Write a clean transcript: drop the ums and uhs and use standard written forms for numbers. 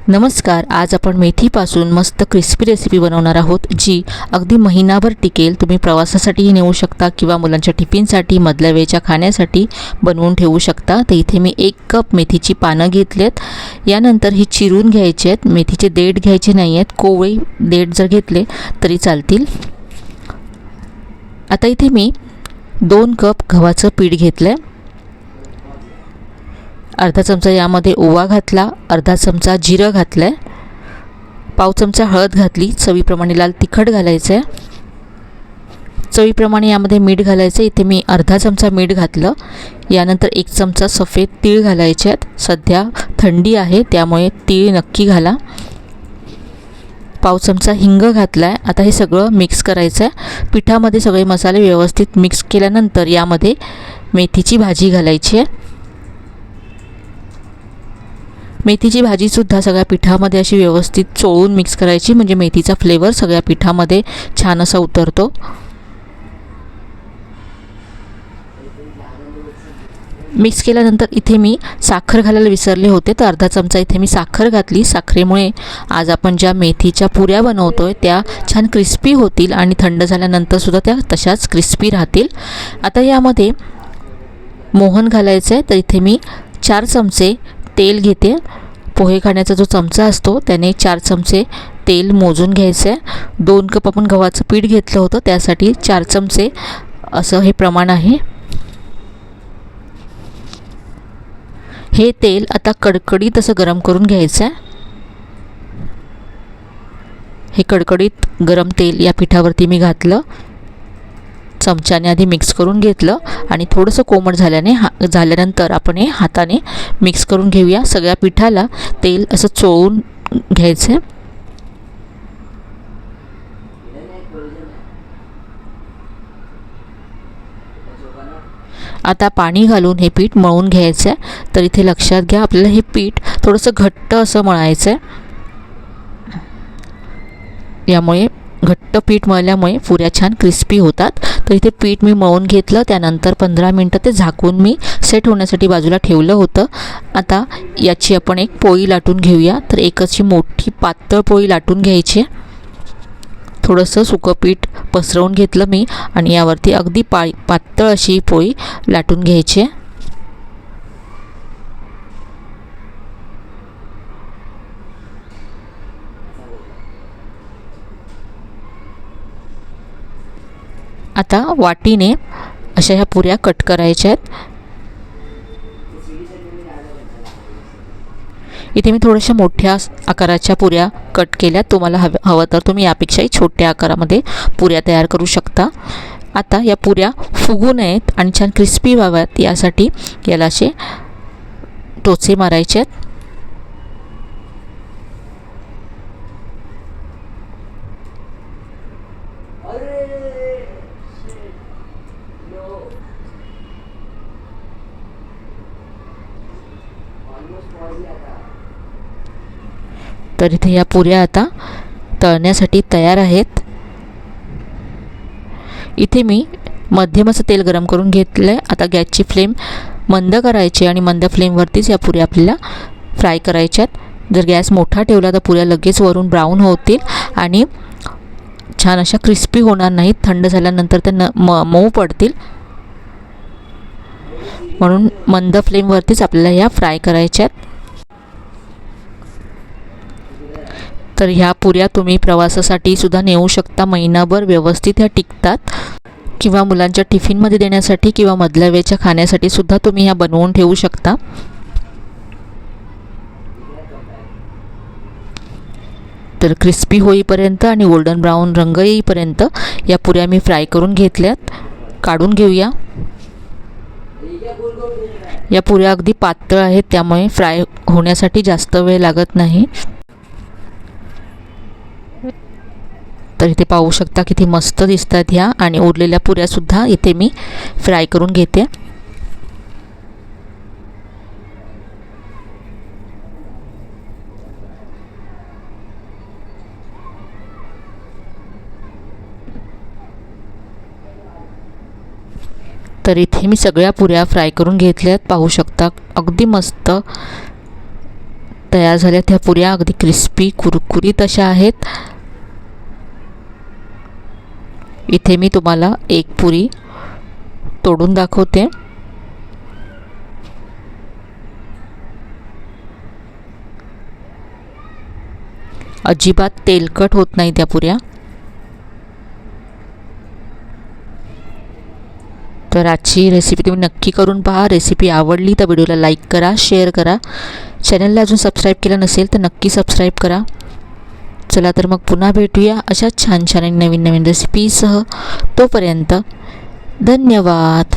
नमस्कार. आज आपण मेथीपासून मस्त क्रिस्पी रेसिपी बनवणार आहोत, जी अगदी महिनाभर टिकेल. तुम्ही प्रवासासाठीही नेऊ शकता किंवा मुलांच्या टिफिनसाठी, मधल्या वेळच्या खाण्यासाठी बनवून ठेवू शकता. तर इथे मी 1 कप मेथीची पानं घेतलेत. यानंतर ही चिरून घ्यायची आहेत. मेथीचे देठ घ्यायचे नाही आहेत, कोवळे देठ जर घेतले तरी चालतील. आता इथे मी 2 कप गव्हाचं पीठ घेतलं आहे. अर्धा चमचा यामध्ये ओवा घातला, अर्धा चमचा जिरं घातलं आहे, पाव चमचा हळद घातली, चवीप्रमाणे लाल तिखट घालायचं आहे, चवीप्रमाणे यामध्ये मीठ घालायचं. इथे मी अर्धा चमचा मीठ घातलं. यानंतर 1 चमचा सफेद तीळ घालायचे आहेत. सध्या थंडी आहे त्यामुळे तीळ नक्की घाला. पाव चमचा हिंग घातला आहे. आता हे सगळं मिक्स करायचं आहे. पिठामध्ये सगळे मसाले व्यवस्थित मिक्स केल्यानंतर यामध्ये मेथीची भाजी घालायची आहे. मेथीची भाजीसुद्धा सगळ्या पिठामध्ये अशी व्यवस्थित चोळून मिक्स करायची, म्हणजे मेथीचा फ्लेवर सगळ्या पिठामध्ये छान असा उतरतो. मिक्स केल्यानंतर इथे मी साखर घालायला विसरले होते, तर अर्धा चमचा इथे मी साखर घातली. साखरेमुळे आज आपण ज्या मेथीच्या पुऱ्या बनवतोय त्या छान क्रिस्पी होतील आणि थंड झाल्यानंतरसुद्धा त्या तशाच क्रिस्पी राहतील. आता यामध्ये मोहन घालायचं आहे. तर इथे मी 4 चमचे तेल घेते. पोहे खाण्याचा जो चमचा असतो त्याने 4 चमचे तेल मोजून घ्यायचं आहे. 2 कप आपण गव्हाचं पीठ घेतलं होतं, त्यासाठी 4 चमचे असं हे प्रमाण आहे. हे तेल आता कडकडीत असं गरम करून घ्यायचं आहे. हे कडकडीत गरम तेल या पिठावरती मी घातलं. चमच्याने आधी मिक्स करून घेतलं आणि थोडंसं कोमट झाल्यानंतर आपण हे हाताने मिक्स करून घेऊया. सगळ्या पिठाला तेल असं चोळून घ्यायचं आहे. आता पाणी घालून हे पीठ मळून घ्यायचं आहे. तर इथे लक्षात घ्या, आपल्याला हे पीठ थोडंसं घट्ट असं मळायचं आहे. यामुळे घट्ट पीठ मळल्यामुळे पुऱ्या छान क्रिस्पी होतात. तर इथे पीठ मी मळून घेतलं. त्यानंतर 15 मिनटं ते झाकून मी सेट होण्यासाठी बाजूला ठेवलं होतं. आता याची आपण एक पोळी लाटून घेऊया. तर एक अशी मोठी पातळ पोळी लाटून घ्यायची. थोडंसं सुकं पीठ पसरवून घेतलं मी आणि यावरती अगदी पातळ अशी पोळी लाटून घ्यायची. आता वाटीने अशा ह्या पुऱ्या कट करायच्या आहेत. इथे मी थोड्याशा मोठ्या आकाराच्या पुऱ्या कट केल्या. तुम्हाला हवं तर तुम्ही यापेक्षाही छोट्या आकारामध्ये पुऱ्या तयार करू शकता. आता या पुऱ्या फुगू नयेत आणि छान क्रिस्पी व्हाव्यात यासाठी याला असे टोचे मारायचे आहेत. तर इथे या पुऱ्या आता तळण्यासाठी तयार आहेत. इथे मी मध्यम असं तेल गरम करून घेतलं आहे. आता गॅसची फ्लेम मंद करायची आणि मंद फ्लेमवरतीच या पुऱ्या आपल्याला फ्राय करायच्यात. जर गॅस मोठा ठेवला तर पुऱ्या लगेच वरून ब्राऊन होतील आणि छान अशा क्रिस्पी होणार नाहीत. थंड झाल्यानंतर त्या मऊ पडतील. म्हणून मंद फ्लेमवरतीच आपल्याला ह्या फ्राय करायच्यात. तर ह्या पुऱ्या तुम्ही प्रवासासाठी सुद्धा नेऊ शकता. महिनाभर व्यवस्थित ह्या टिकतात. किंवा मुलांच्या टिफिनमध्ये देण्यासाठी किंवा मधल्या वेळच्या खाण्यासाठी सुद्धा तुम्ही ह्या बनवून ठेवू शकता. तर क्रिस्पी होईपर्यंत आणि गोल्डन ब्राऊन रंग येईपर्यंत या पुऱ्या मी फ्राय करून घेतल्यात. काढून घेऊया. या पुऱ्या अगदी पातळ आहेत त्यामुळे फ्राय होण्यासाठी जास्त वेळ लागत नाही. तर इथे पाहू शकता किती मस्त दिसतात ह्या. आणि उरलेल्या पुऱ्यासुद्धा इथे मी फ्राय करून घेते. तर इथे मी सगळ्या पुऱ्या फ्राय करून घेतल्यात. पाहू शकता अगदी मस्त तयार झाल्या त्या पुऱ्या अगदी क्रिस्पी कुरकुरीत अशा आहेत. इथे मी तुम्हाला एक पुरी तोडून दाखवते. अजिबात तेलकट होत नाही त्या पुऱ्या. तर आजची रेसिपी तुम्ही नक्की करून पहा. रेसिपी आवडली तर व्हिडिओला लाईक करा, शेअर करा. चॅनलला अजून सबस्क्राईब केलं नसेल तर नक्की सबस्क्राईब करा. चला तर मग पुन्हा भेटूया अशा छान छान आणि नवीन नवीन रेसिपीसह. तोपर्यंत धन्यवाद.